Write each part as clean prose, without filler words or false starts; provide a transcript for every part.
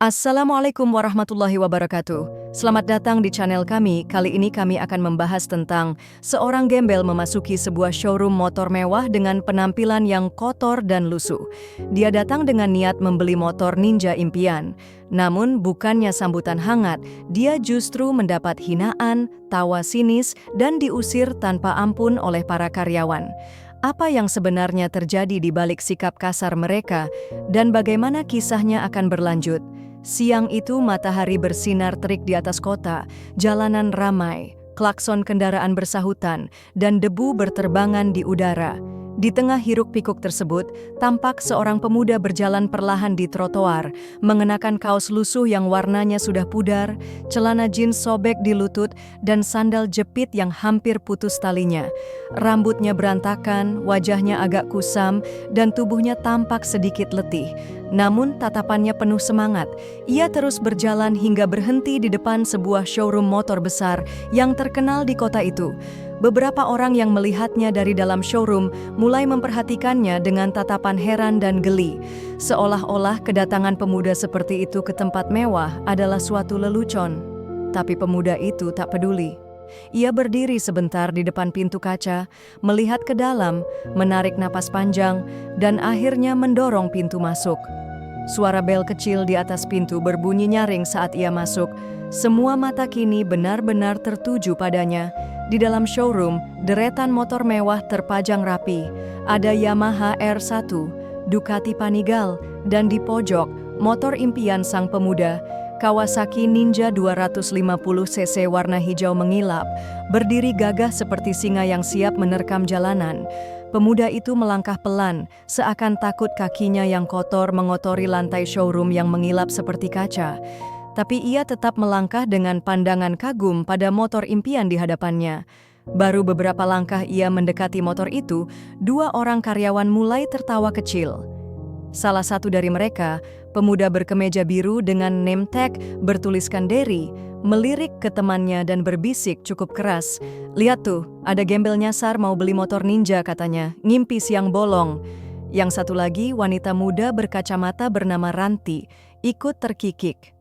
Assalamualaikum warahmatullahi wabarakatuh. Selamat datang di channel kami. Kali ini kami akan membahas tentang seorang gembel memasuki sebuah showroom motor mewah dengan penampilan yang kotor dan lusuh. Dia datang dengan niat membeli motor ninja impian. Namun bukannya sambutan hangat, dia justru mendapat hinaan, tawa sinis, dan diusir tanpa ampun oleh para karyawan. Apa yang sebenarnya terjadi di balik sikap kasar mereka, dan bagaimana kisahnya akan berlanjut? Siang itu matahari bersinar terik di atas kota, jalanan ramai, klakson kendaraan bersahutan, dan debu berterbangan di udara. Di tengah hiruk-pikuk tersebut, tampak seorang pemuda berjalan perlahan di trotoar, mengenakan kaos lusuh yang warnanya sudah pudar, celana jeans sobek di lutut, dan sandal jepit yang hampir putus talinya. Rambutnya berantakan, wajahnya agak kusam, dan tubuhnya tampak sedikit letih. Namun tatapannya penuh semangat. Ia terus berjalan hingga berhenti di depan sebuah showroom motor besar yang terkenal di kota itu. Beberapa orang yang melihatnya dari dalam showroom mulai memperhatikannya dengan tatapan heran dan geli. Seolah-olah kedatangan pemuda seperti itu ke tempat mewah adalah suatu lelucon. Tapi pemuda itu tak peduli. Ia berdiri sebentar di depan pintu kaca, melihat ke dalam, menarik napas panjang, dan akhirnya mendorong pintu masuk. Suara bel kecil di atas pintu berbunyi nyaring saat ia masuk. Semua mata kini benar-benar tertuju padanya. Di dalam showroom, deretan motor mewah terpajang rapi. Ada Yamaha R1, Ducati Panigale, dan di pojok, motor impian sang pemuda, Kawasaki Ninja 250cc warna hijau mengilap, berdiri gagah seperti singa yang siap menerkam jalanan. Pemuda itu melangkah pelan, seakan takut kakinya yang kotor mengotori lantai showroom yang mengilap seperti kaca. Tapi ia tetap melangkah dengan pandangan kagum pada motor impian di hadapannya. Baru beberapa langkah ia mendekati motor itu, dua orang karyawan mulai tertawa kecil. Salah satu dari mereka, pemuda berkemeja biru dengan name tag bertuliskan Derry, melirik ke temannya dan berbisik cukup keras. "Lihat tuh, ada gembel nyasar mau beli motor ninja," katanya, "ngimpi siang bolong." Yang satu lagi, wanita muda berkacamata bernama Ranti, ikut terkikik.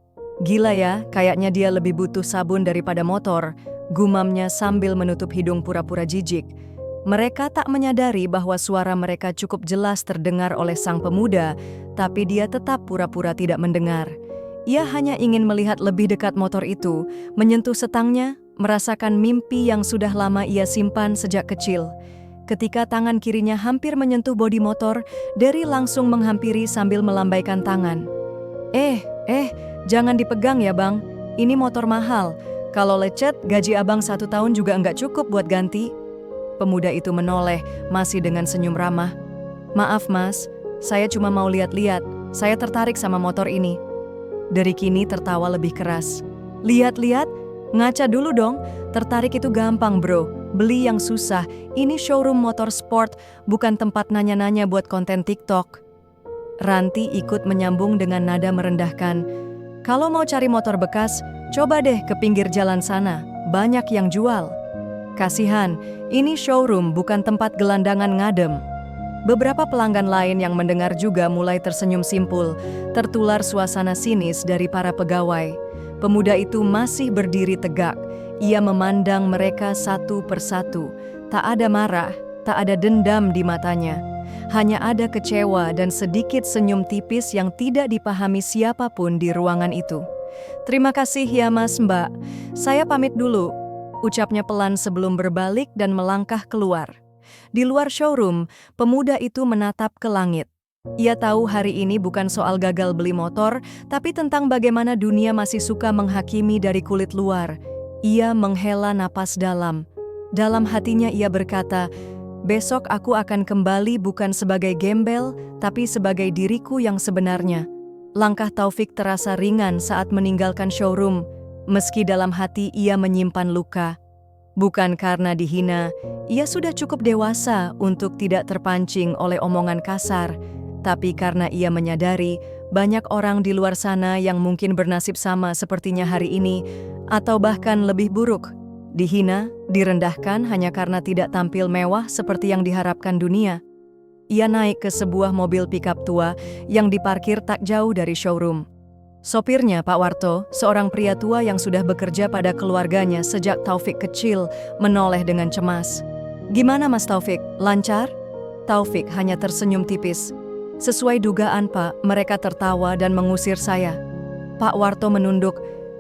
"Gila ya, kayaknya dia lebih butuh sabun daripada motor," gumamnya sambil menutup hidung pura-pura jijik. Mereka tak menyadari bahwa suara mereka cukup jelas terdengar oleh sang pemuda, tapi dia tetap pura-pura tidak mendengar. Ia hanya ingin melihat lebih dekat motor itu, menyentuh setangnya, merasakan mimpi yang sudah lama ia simpan sejak kecil. Ketika tangan kirinya hampir menyentuh bodi motor, Derry langsung menghampiri sambil melambaikan tangan. Jangan dipegang ya bang, ini motor mahal. Kalau lecet, gaji abang 1 tahun juga nggak cukup buat ganti." Pemuda itu menoleh, masih dengan senyum ramah. "Maaf mas, saya cuma mau lihat-lihat, saya tertarik sama motor ini." Derry kini tertawa lebih keras. "Lihat-lihat? Ngaca dulu dong, tertarik itu gampang bro, beli yang susah. Ini showroom motor sport, bukan tempat nanya-nanya buat konten TikTok." Ranti ikut menyambung dengan nada merendahkan. "Kalau mau cari motor bekas, coba deh ke pinggir jalan sana, banyak yang jual." "Kasihan, ini showroom bukan tempat gelandangan ngadem." Beberapa pelanggan lain yang mendengar juga mulai tersenyum simpul, tertular suasana sinis dari para pegawai. Pemuda itu masih berdiri tegak, ia memandang mereka satu persatu. Tak ada marah, tak ada dendam di matanya. Hanya ada kecewa dan sedikit senyum tipis yang tidak dipahami siapapun di ruangan itu. "Terima kasih ya mas mbak, saya pamit dulu," ucapnya pelan sebelum berbalik dan melangkah keluar. Di luar showroom, pemuda itu menatap ke langit. Ia tahu hari ini bukan soal gagal beli motor, tapi tentang bagaimana dunia masih suka menghakimi dari kulit luar. Ia menghela napas dalam. Dalam hatinya ia berkata, "Besok aku akan kembali bukan sebagai gembel, tapi sebagai diriku yang sebenarnya." Langkah Taufik terasa ringan saat meninggalkan showroom, meski dalam hati ia menyimpan luka. Bukan karena dihina, ia sudah cukup dewasa untuk tidak terpancing oleh omongan kasar, tapi karena ia menyadari banyak orang di luar sana yang mungkin bernasib sama sepertinya hari ini, atau bahkan lebih buruk. Dihina, direndahkan hanya karena tidak tampil mewah seperti yang diharapkan dunia. Ia naik ke sebuah mobil pickup tua yang diparkir tak jauh dari showroom. Sopirnya, Pak Warto, seorang pria tua yang sudah bekerja pada keluarganya sejak Taufik kecil, menoleh dengan cemas. "Gimana Mas Taufik, lancar?" Taufik hanya tersenyum tipis. "Sesuai dugaan Pak, mereka tertawa dan mengusir saya." Pak Warto menunduk.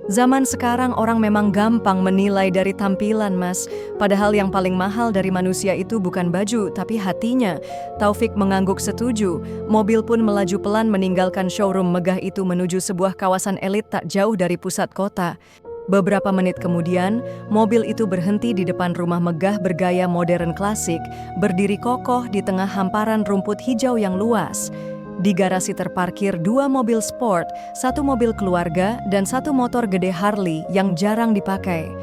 "Zaman sekarang orang memang gampang menilai dari tampilan Mas, padahal yang paling mahal dari manusia itu bukan baju, tapi hatinya." Taufik mengangguk setuju. Mobil pun melaju pelan meninggalkan showroom megah itu menuju sebuah kawasan elit tak jauh dari pusat kota. Beberapa menit kemudian, mobil itu berhenti di depan rumah megah bergaya modern klasik, berdiri kokoh di tengah hamparan rumput hijau yang luas. Di garasi terparkir 2 mobil sport, 1 mobil keluarga, dan 1 motor gede Harley yang jarang dipakai.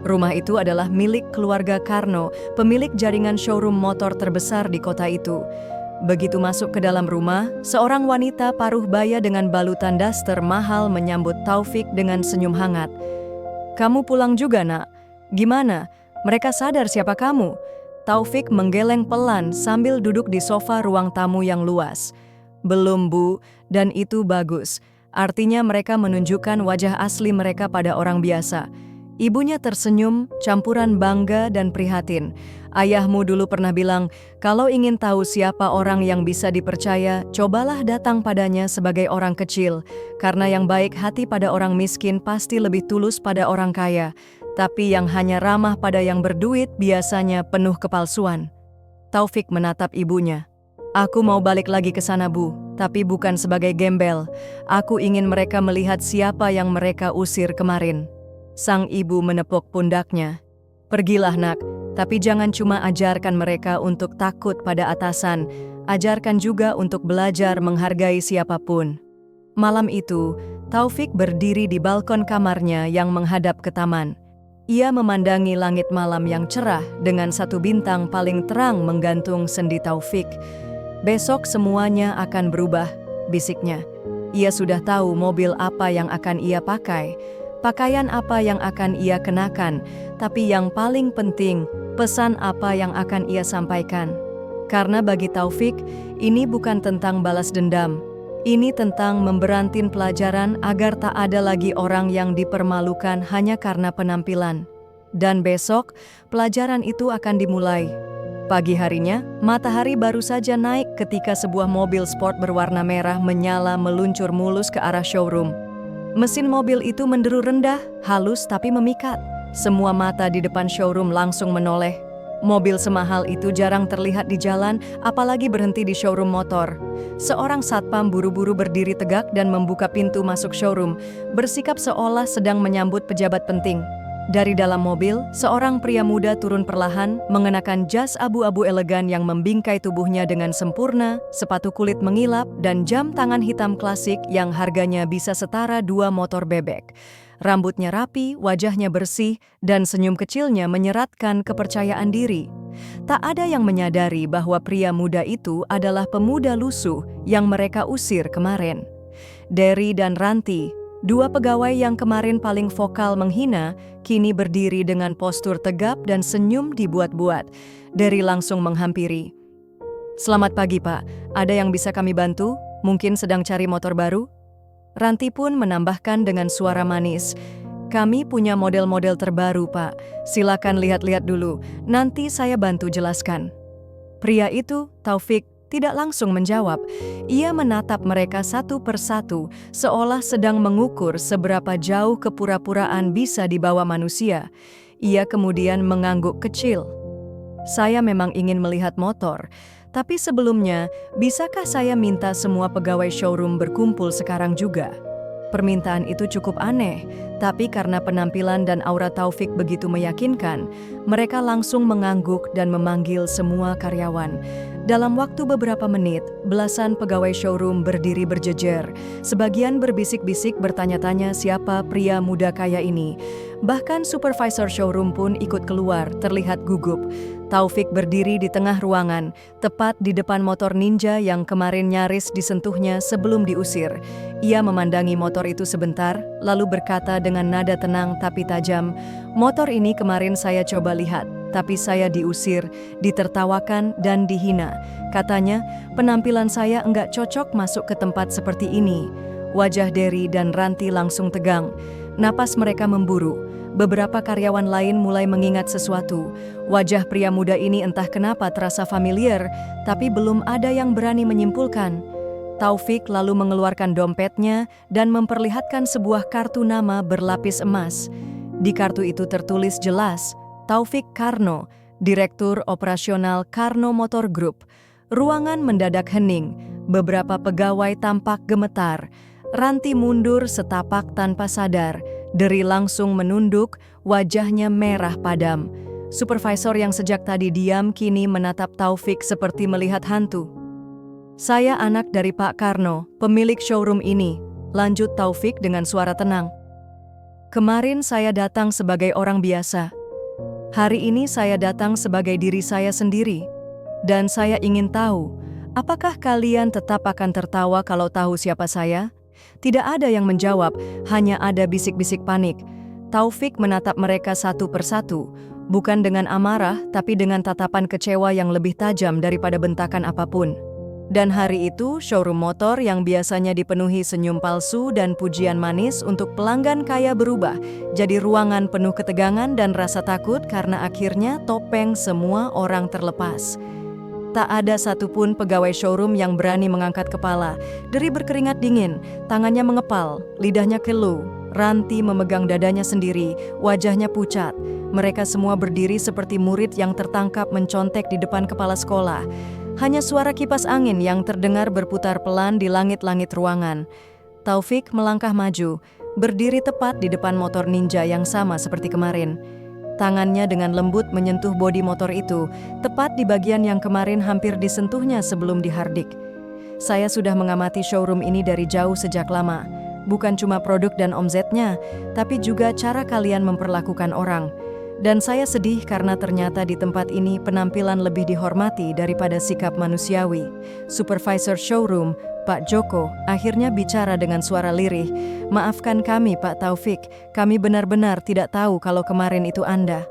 Rumah itu adalah milik keluarga Karno, pemilik jaringan showroom motor terbesar di kota itu. Begitu masuk ke dalam rumah, seorang wanita paruh baya dengan balutan daster mahal menyambut Taufik dengan senyum hangat. "Kamu pulang juga, Nak? Gimana? Mereka sadar siapa kamu?" Taufik menggeleng pelan sambil duduk di sofa ruang tamu yang luas. "Belum Bu, dan itu bagus. Artinya mereka menunjukkan wajah asli mereka pada orang biasa." Ibunya tersenyum, campuran bangga dan prihatin. "Ayahmu dulu pernah bilang, kalau ingin tahu siapa orang yang bisa dipercaya, cobalah datang padanya sebagai orang kecil. Karena yang baik hati pada orang miskin pasti lebih tulus pada orang kaya. Tapi yang hanya ramah pada yang berduit biasanya penuh kepalsuan." Taufik menatap ibunya. "Aku mau balik lagi ke sana Bu, tapi bukan sebagai gembel. Aku ingin mereka melihat siapa yang mereka usir kemarin." Sang ibu menepuk pundaknya. "Pergilah Nak, tapi jangan cuma ajarkan mereka untuk takut pada atasan, ajarkan juga untuk belajar menghargai siapapun." Malam itu, Taufik berdiri di balkon kamarnya yang menghadap ke taman. Ia memandangi langit malam yang cerah dengan 1 bintang paling terang menggantung sendi Taufik. "Besok semuanya akan berubah," bisiknya. Ia sudah tahu mobil apa yang akan ia pakai, pakaian apa yang akan ia kenakan, tapi yang paling penting, pesan apa yang akan ia sampaikan. Karena bagi Taufik, ini bukan tentang balas dendam. Ini tentang memberantin pelajaran agar tak ada lagi orang yang dipermalukan hanya karena penampilan. Dan besok, pelajaran itu akan dimulai. Pagi harinya, matahari baru saja naik ketika sebuah mobil sport berwarna merah menyala meluncur mulus ke arah showroom. Mesin mobil itu menderu rendah, halus tapi memikat. Semua mata di depan showroom langsung menoleh. Mobil semahal itu jarang terlihat di jalan, apalagi berhenti di showroom motor. Seorang satpam buru-buru berdiri tegak dan membuka pintu masuk showroom, bersikap seolah sedang menyambut pejabat penting. Dari dalam mobil, seorang pria muda turun perlahan, mengenakan jas abu-abu elegan yang membingkai tubuhnya dengan sempurna, sepatu kulit mengilap, dan jam tangan hitam klasik yang harganya bisa setara 2 motor bebek. Rambutnya rapi, wajahnya bersih, dan senyum kecilnya menyeratkan kepercayaan diri. Tak ada yang menyadari bahwa pria muda itu adalah pemuda lusuh yang mereka usir kemarin. Derry dan Ranti, 2 pegawai yang kemarin paling vokal menghina, kini berdiri dengan postur tegap dan senyum dibuat-buat. Derry langsung menghampiri. "Selamat pagi Pak, ada yang bisa kami bantu? Mungkin sedang cari motor baru?" Ranti pun menambahkan dengan suara manis. "Kami punya model-model terbaru Pak, silakan lihat-lihat dulu, nanti saya bantu jelaskan." Pria itu, Taufik, tidak langsung menjawab. Ia menatap mereka satu persatu, seolah sedang mengukur seberapa jauh kepura-puraan bisa dibawa manusia. Ia kemudian mengangguk kecil. "Saya memang ingin melihat motor, tapi sebelumnya, bisakah saya minta semua pegawai showroom berkumpul sekarang juga?" Permintaan itu cukup aneh, tapi karena penampilan dan aura Taufik begitu meyakinkan, mereka langsung mengangguk dan memanggil semua karyawan. Dalam waktu beberapa menit, belasan pegawai showroom berdiri berjejer. Sebagian berbisik-bisik bertanya-tanya siapa pria muda kaya ini. Bahkan supervisor showroom pun ikut keluar, terlihat gugup. Taufik berdiri di tengah ruangan, tepat di depan motor ninja yang kemarin nyaris disentuhnya sebelum diusir. Ia memandangi motor itu sebentar, lalu berkata dengan nada tenang tapi tajam, "Motor ini kemarin saya coba lihat, tapi saya diusir, ditertawakan dan dihina. Katanya, penampilan saya enggak cocok masuk ke tempat seperti ini. Wajah Derry dan Ranti langsung tegang. Napas mereka memburu. Beberapa karyawan lain mulai mengingat sesuatu. Wajah pria muda ini entah kenapa terasa familiar, tapi belum ada yang berani menyimpulkan. Taufik lalu mengeluarkan dompetnya dan memperlihatkan sebuah kartu nama berlapis emas. Di kartu itu tertulis jelas, Taufik Karno, Direktur Operasional Karno Motor Group. Ruangan mendadak hening, beberapa pegawai tampak gemetar. Ranti mundur setapak tanpa sadar. Derry langsung menunduk, wajahnya merah padam. Supervisor yang sejak tadi diam kini menatap Taufik seperti melihat hantu. "Saya anak dari Pak Karno, pemilik showroom ini," lanjut Taufik dengan suara tenang. "Kemarin saya datang sebagai orang biasa. Hari ini saya datang sebagai diri saya sendiri. Dan saya ingin tahu, apakah kalian tetap akan tertawa kalau tahu siapa saya?" Tidak ada yang menjawab, hanya ada bisik-bisik panik. Taufik menatap mereka satu persatu, bukan dengan amarah, tapi dengan tatapan kecewa yang lebih tajam daripada bentakan apapun. Dan hari itu, showroom motor yang biasanya dipenuhi senyum palsu dan pujian manis untuk pelanggan kaya berubah jadi ruangan penuh ketegangan dan rasa takut karena akhirnya topeng semua orang terlepas. Tak ada satupun pegawai showroom yang berani mengangkat kepala. Derry berkeringat dingin, tangannya mengepal, lidahnya keluh. Ranti memegang dadanya sendiri, wajahnya pucat. Mereka semua berdiri seperti murid yang tertangkap mencontek di depan kepala sekolah. Hanya suara kipas angin yang terdengar berputar pelan di langit-langit ruangan. Taufik melangkah maju, berdiri tepat di depan motor ninja yang sama seperti kemarin. Tangannya dengan lembut menyentuh bodi motor itu, tepat di bagian yang kemarin hampir disentuhnya sebelum dihardik. "Saya sudah mengamati showroom ini dari jauh sejak lama. Bukan cuma produk dan omzetnya, tapi juga cara kalian memperlakukan orang. Dan saya sedih karena ternyata di tempat ini penampilan lebih dihormati daripada sikap manusiawi." Supervisor showroom, Pak Joko, akhirnya bicara dengan suara lirih. "Maafkan kami, Pak Taufik. Kami benar-benar tidak tahu kalau kemarin itu Anda."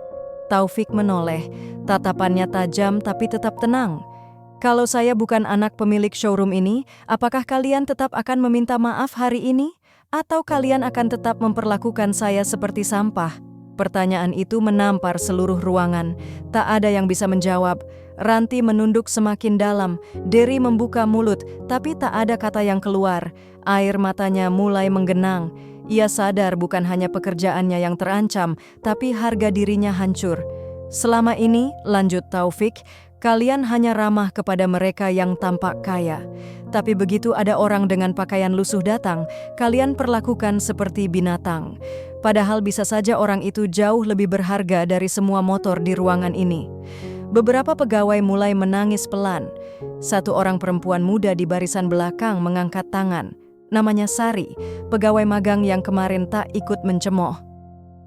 Taufik menoleh, tatapannya tajam tapi tetap tenang. "Kalau saya bukan anak pemilik showroom ini, apakah kalian tetap akan meminta maaf hari ini? Atau kalian akan tetap memperlakukan saya seperti sampah?" Pertanyaan itu menampar seluruh ruangan. Tak ada yang bisa menjawab. Ranti menunduk semakin dalam. Derry membuka mulut, tapi tak ada kata yang keluar. Air matanya mulai menggenang. Ia sadar bukan hanya pekerjaannya yang terancam, tapi harga dirinya hancur. "Selama ini," lanjut Taufik, "kalian hanya ramah kepada mereka yang tampak kaya. Tapi begitu ada orang dengan pakaian lusuh datang, kalian perlakukan seperti binatang. Padahal bisa saja orang itu jauh lebih berharga dari semua motor di ruangan ini." Beberapa pegawai mulai menangis pelan. Satu orang perempuan muda di barisan belakang mengangkat tangan. Namanya Sari, pegawai magang yang kemarin tak ikut mencemooh.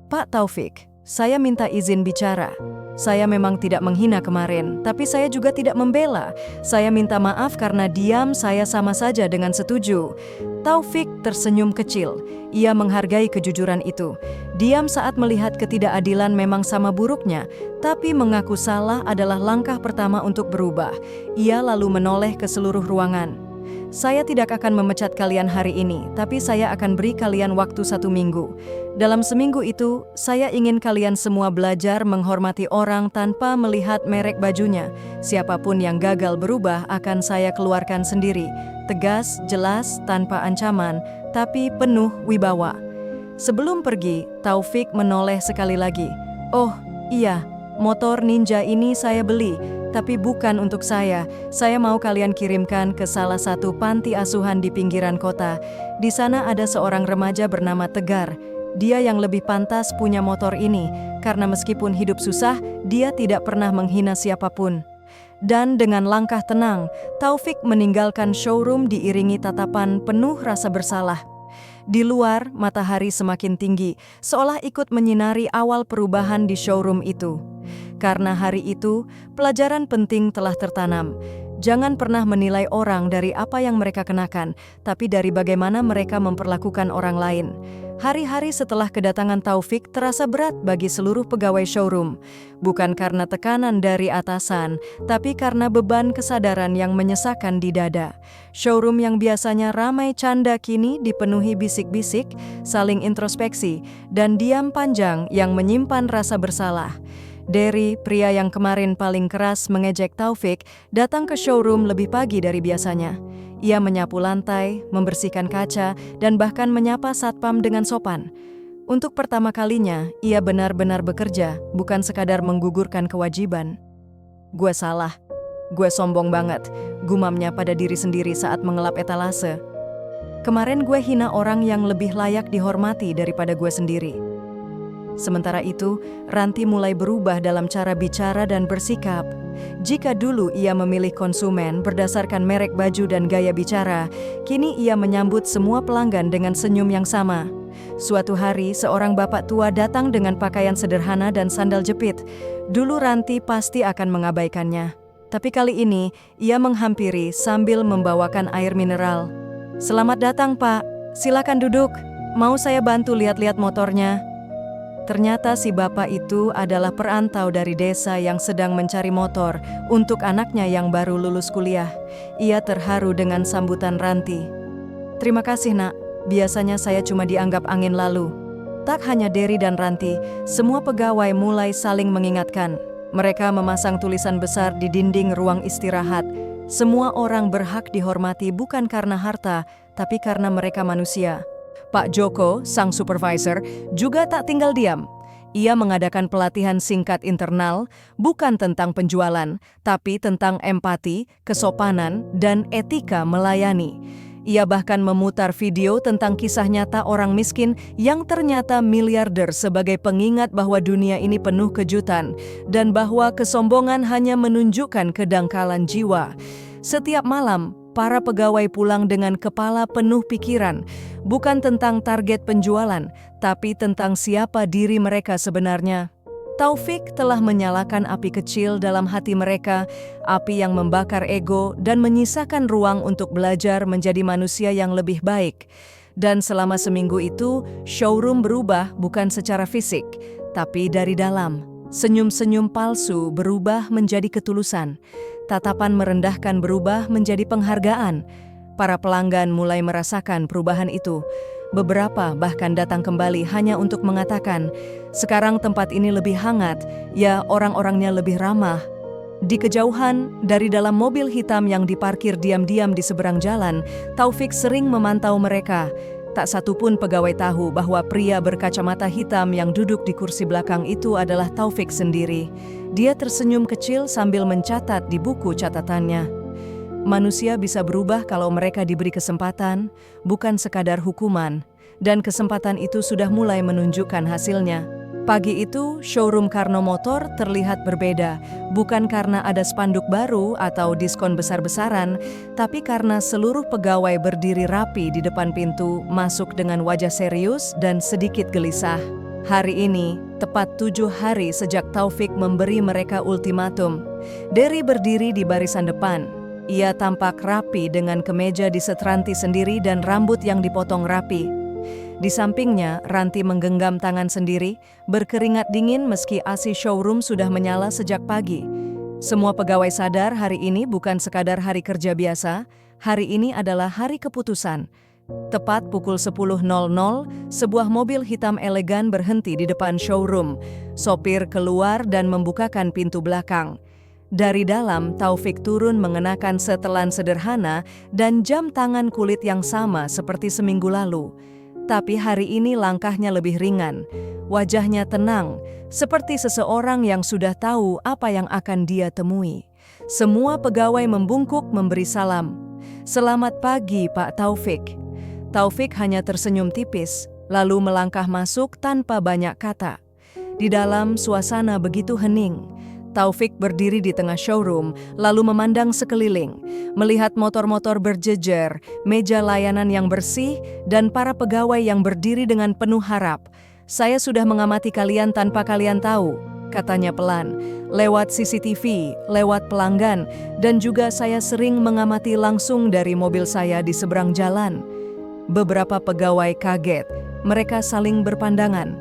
"Pak Taufik, saya minta izin bicara. Saya memang tidak menghina kemarin, tapi saya juga tidak membela. Saya minta maaf karena diam saya sama saja dengan setuju." Taufik tersenyum kecil. Ia menghargai kejujuran itu. Diam saat melihat ketidakadilan memang sama buruknya, tapi mengaku salah adalah langkah pertama untuk berubah. Ia lalu menoleh ke seluruh ruangan. "Saya tidak akan memecat kalian hari ini, tapi saya akan beri kalian waktu 1 minggu. Dalam seminggu itu, saya ingin kalian semua belajar menghormati orang tanpa melihat merek bajunya. Siapapun yang gagal berubah akan saya keluarkan sendiri. Tegas, jelas, tanpa ancaman, tapi penuh wibawa." Sebelum pergi, Taufik menoleh sekali lagi. "Oh, iya, motor ninja ini saya beli, tapi bukan untuk saya. Saya mau kalian kirimkan ke salah satu panti asuhan di pinggiran kota. Di sana ada seorang remaja bernama Tegar. Dia yang lebih pantas punya motor ini, karena meskipun hidup susah, dia tidak pernah menghina siapapun." Dan dengan langkah tenang, Taufik meninggalkan showroom diiringi tatapan penuh rasa bersalah. Di luar, matahari semakin tinggi, seolah ikut menyinari awal perubahan di showroom itu. Karena hari itu, pelajaran penting telah tertanam. Jangan pernah menilai orang dari apa yang mereka kenakan, tapi dari bagaimana mereka memperlakukan orang lain. Hari-hari setelah kedatangan Taufik terasa berat bagi seluruh pegawai showroom. Bukan karena tekanan dari atasan, tapi karena beban kesadaran yang menyesakan di dada. Showroom yang biasanya ramai canda kini dipenuhi bisik-bisik, saling introspeksi, dan diam panjang yang menyimpan rasa bersalah. Derry, pria yang kemarin paling keras mengejek Taufik, datang ke showroom lebih pagi dari biasanya. Ia menyapu lantai, membersihkan kaca, dan bahkan menyapa satpam dengan sopan. Untuk pertama kalinya, ia benar-benar bekerja, bukan sekadar menggugurkan kewajiban. "Gue salah. Gue sombong banget," gumamnya pada diri sendiri saat mengelap etalase. "Kemarin gue hina orang yang lebih layak dihormati daripada gue sendiri." Sementara itu, Ranti mulai berubah dalam cara bicara dan bersikap. Jika dulu ia memilih konsumen berdasarkan merek baju dan gaya bicara, kini ia menyambut semua pelanggan dengan senyum yang sama. Suatu hari, seorang bapak tua datang dengan pakaian sederhana dan sandal jepit. Dulu Ranti pasti akan mengabaikannya. Tapi kali ini, ia menghampiri sambil membawakan air mineral. "Selamat datang, Pak. Silakan duduk. Mau saya bantu lihat-lihat motornya?" Ternyata si bapak itu adalah perantau dari desa yang sedang mencari motor untuk anaknya yang baru lulus kuliah. Ia terharu dengan sambutan Ranti. "Terima kasih, Nak. Biasanya saya cuma dianggap angin lalu." Tak hanya Derry dan Ranti, semua pegawai mulai saling mengingatkan. Mereka memasang tulisan besar di dinding ruang istirahat. Semua orang berhak dihormati bukan karena harta, tapi karena mereka manusia. Pak Joko, sang supervisor, juga tak tinggal diam. Ia mengadakan pelatihan singkat internal, bukan tentang penjualan, tapi tentang empati, kesopanan, dan etika melayani. Ia bahkan memutar video tentang kisah nyata orang miskin yang ternyata miliarder sebagai pengingat bahwa dunia ini penuh kejutan, dan bahwa kesombongan hanya menunjukkan kedangkalan jiwa. Setiap malam, para pegawai pulang dengan kepala penuh pikiran, bukan tentang target penjualan, tapi tentang siapa diri mereka sebenarnya. Taufik telah menyalakan api kecil dalam hati mereka, api yang membakar ego dan menyisakan ruang untuk belajar menjadi manusia yang lebih baik. Dan selama seminggu itu, showroom berubah bukan secara fisik, tapi dari dalam. Senyum-senyum palsu berubah menjadi ketulusan. Tatapan merendahkan berubah menjadi penghargaan. Para pelanggan mulai merasakan perubahan itu. Beberapa bahkan datang kembali hanya untuk mengatakan, "Sekarang tempat ini lebih hangat, ya orang-orangnya lebih ramah." Di kejauhan, dari dalam mobil hitam yang diparkir diam-diam di seberang jalan, Taufik sering memantau mereka. Tak satu pun pegawai tahu bahwa pria berkacamata hitam yang duduk di kursi belakang itu adalah Taufik sendiri. Dia tersenyum kecil sambil mencatat di buku catatannya. Manusia bisa berubah kalau mereka diberi kesempatan, bukan sekadar hukuman. Dan kesempatan itu sudah mulai menunjukkan hasilnya. Pagi itu, showroom Karno Motor terlihat berbeda, bukan karena ada spanduk baru atau diskon besar-besaran, tapi karena seluruh pegawai berdiri rapi di depan pintu, masuk dengan wajah serius dan sedikit gelisah. Hari ini, tepat 7 hari sejak Taufik memberi mereka ultimatum. Derry berdiri di barisan depan. Ia tampak rapi dengan kemeja disetranti sendiri dan rambut yang dipotong rapi. Di sampingnya, Ranti menggenggam tangan sendiri, berkeringat dingin meski AC showroom sudah menyala sejak pagi. Semua pegawai sadar hari ini bukan sekadar hari kerja biasa, hari ini adalah hari keputusan. Tepat pukul 10.00, sebuah mobil hitam elegan berhenti di depan showroom. Sopir keluar dan membukakan pintu belakang. Dari dalam, Taufik turun mengenakan setelan sederhana dan jam tangan kulit yang sama seperti seminggu lalu. Tapi hari ini langkahnya lebih ringan. Wajahnya tenang, seperti seseorang yang sudah tahu apa yang akan dia temui. Semua pegawai membungkuk memberi salam. "Selamat pagi, Pak Taufik." Taufik hanya tersenyum tipis, lalu melangkah masuk tanpa banyak kata. Di dalam, suasana begitu hening. Taufik berdiri di tengah showroom, lalu memandang sekeliling, melihat motor-motor berjejer, meja layanan yang bersih, dan para pegawai yang berdiri dengan penuh harap. "Saya sudah mengamati kalian tanpa kalian tahu," katanya pelan, "lewat CCTV, lewat pelanggan, dan juga saya sering mengamati langsung dari mobil saya di seberang jalan." Beberapa pegawai kaget. Mereka saling berpandangan.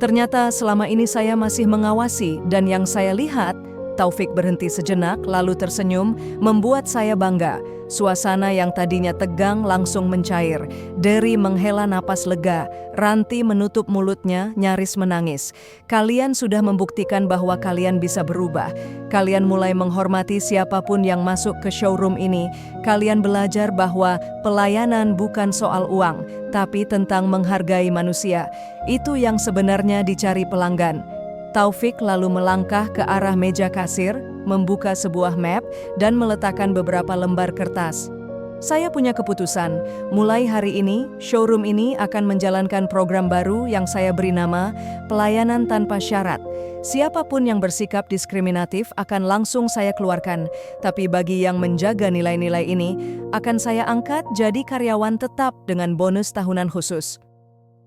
Ternyata selama ini saya masih mengawasi dan yang saya lihat, Taufik berhenti sejenak lalu tersenyum, membuat saya bangga. Suasana yang tadinya tegang langsung mencair. Dery menghela napas lega. Ranti menutup mulutnya, nyaris menangis. Kalian sudah membuktikan bahwa kalian bisa berubah. Kalian mulai menghormati siapapun yang masuk ke showroom ini. Kalian belajar bahwa pelayanan bukan soal uang, tapi tentang menghargai manusia. Itu yang sebenarnya dicari pelanggan. Taufik lalu melangkah ke arah meja kasir, membuka sebuah map, dan meletakkan beberapa lembar kertas. Saya punya keputusan, mulai hari ini, showroom ini akan menjalankan program baru yang saya beri nama Pelayanan Tanpa Syarat. Siapapun yang bersikap diskriminatif akan langsung saya keluarkan, tapi bagi yang menjaga nilai-nilai ini, akan saya angkat jadi karyawan tetap dengan bonus tahunan khusus.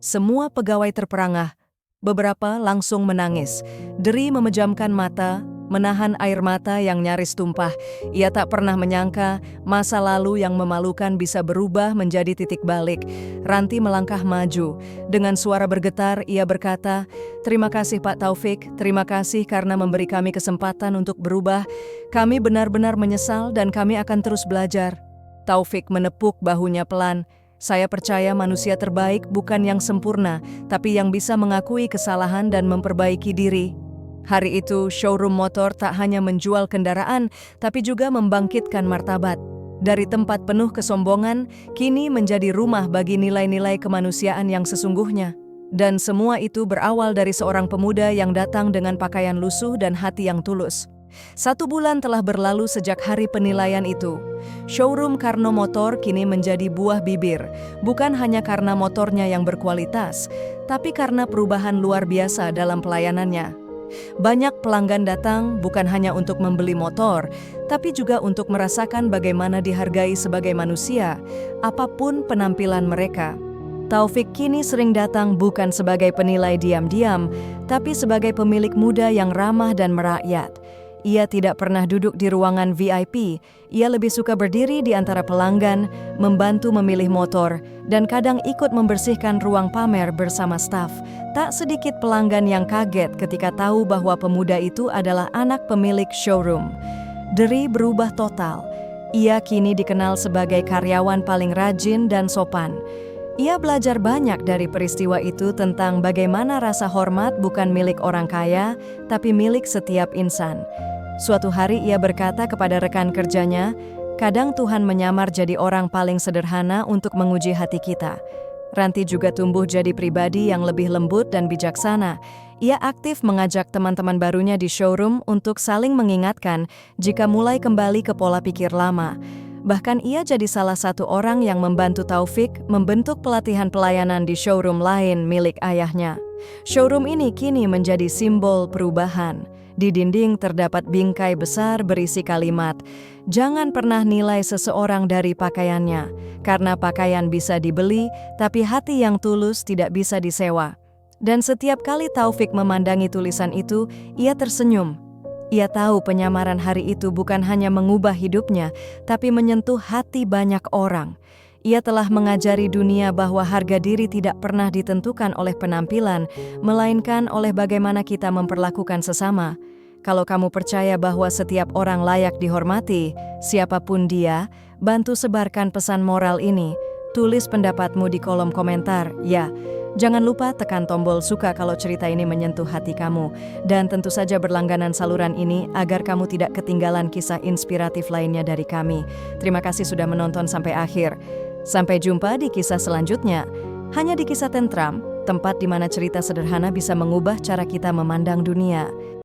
Semua pegawai terperangah. Beberapa langsung menangis. Dery memejamkan mata, menahan air mata yang nyaris tumpah. Ia tak pernah menyangka masa lalu yang memalukan bisa berubah menjadi titik balik. Ranti melangkah maju. Dengan suara bergetar, ia berkata, "Terima kasih Pak Taufik, terima kasih karena memberi kami kesempatan untuk berubah. Kami benar-benar menyesal dan kami akan terus belajar." Taufik menepuk bahunya pelan. Saya percaya manusia terbaik bukan yang sempurna, tapi yang bisa mengakui kesalahan dan memperbaiki diri. Hari itu, showroom motor tak hanya menjual kendaraan, tapi juga membangkitkan martabat. Dari tempat penuh kesombongan, kini menjadi rumah bagi nilai-nilai kemanusiaan yang sesungguhnya. Dan semua itu berawal dari seorang pemuda yang datang dengan pakaian lusuh dan hati yang tulus. 1 bulan telah berlalu sejak hari penilaian itu. Showroom Karno Motor kini menjadi buah bibir, bukan hanya karena motornya yang berkualitas, tapi karena perubahan luar biasa dalam pelayanannya. Banyak pelanggan datang bukan hanya untuk membeli motor, tapi juga untuk merasakan bagaimana dihargai sebagai manusia, apapun penampilan mereka. Taufik kini sering datang bukan sebagai penilai diam-diam, tapi sebagai pemilik muda yang ramah dan merakyat. Ia tidak pernah duduk di ruangan VIP, ia lebih suka berdiri di antara pelanggan, membantu memilih motor, dan kadang ikut membersihkan ruang pamer bersama staf. Tak sedikit pelanggan yang kaget ketika tahu bahwa pemuda itu adalah anak pemilik showroom. Dery berubah total. Ia kini dikenal sebagai karyawan paling rajin dan sopan. Ia belajar banyak dari peristiwa itu tentang bagaimana rasa hormat bukan milik orang kaya, tapi milik setiap insan. Suatu hari ia berkata kepada rekan kerjanya, "Kadang Tuhan menyamar jadi orang paling sederhana untuk menguji hati kita." Ranti juga tumbuh jadi pribadi yang lebih lembut dan bijaksana. Ia aktif mengajak teman-teman barunya di showroom untuk saling mengingatkan jika mulai kembali ke pola pikir lama. Bahkan ia jadi salah satu orang yang membantu Taufik membentuk pelatihan pelayanan di showroom lain milik ayahnya. Showroom ini kini menjadi simbol perubahan. Di dinding terdapat bingkai besar berisi kalimat, "Jangan pernah nilai seseorang dari pakaiannya, karena pakaian bisa dibeli, tapi hati yang tulus tidak bisa disewa." Dan setiap kali Taufik memandangi tulisan itu, ia tersenyum. Ia tahu penyamaran hari itu bukan hanya mengubah hidupnya, tapi menyentuh hati banyak orang. Ia telah mengajari dunia bahwa harga diri tidak pernah ditentukan oleh penampilan, melainkan oleh bagaimana kita memperlakukan sesama. Kalau kamu percaya bahwa setiap orang layak dihormati, siapapun dia, bantu sebarkan pesan moral ini. Tulis pendapatmu di kolom komentar, ya. Jangan lupa tekan tombol suka kalau cerita ini menyentuh hati kamu. Dan tentu saja berlangganan saluran ini agar kamu tidak ketinggalan kisah inspiratif lainnya dari kami. Terima kasih sudah menonton sampai akhir. Sampai jumpa di kisah selanjutnya. Hanya di Kisah Tentram, tempat di mana cerita sederhana bisa mengubah cara kita memandang dunia.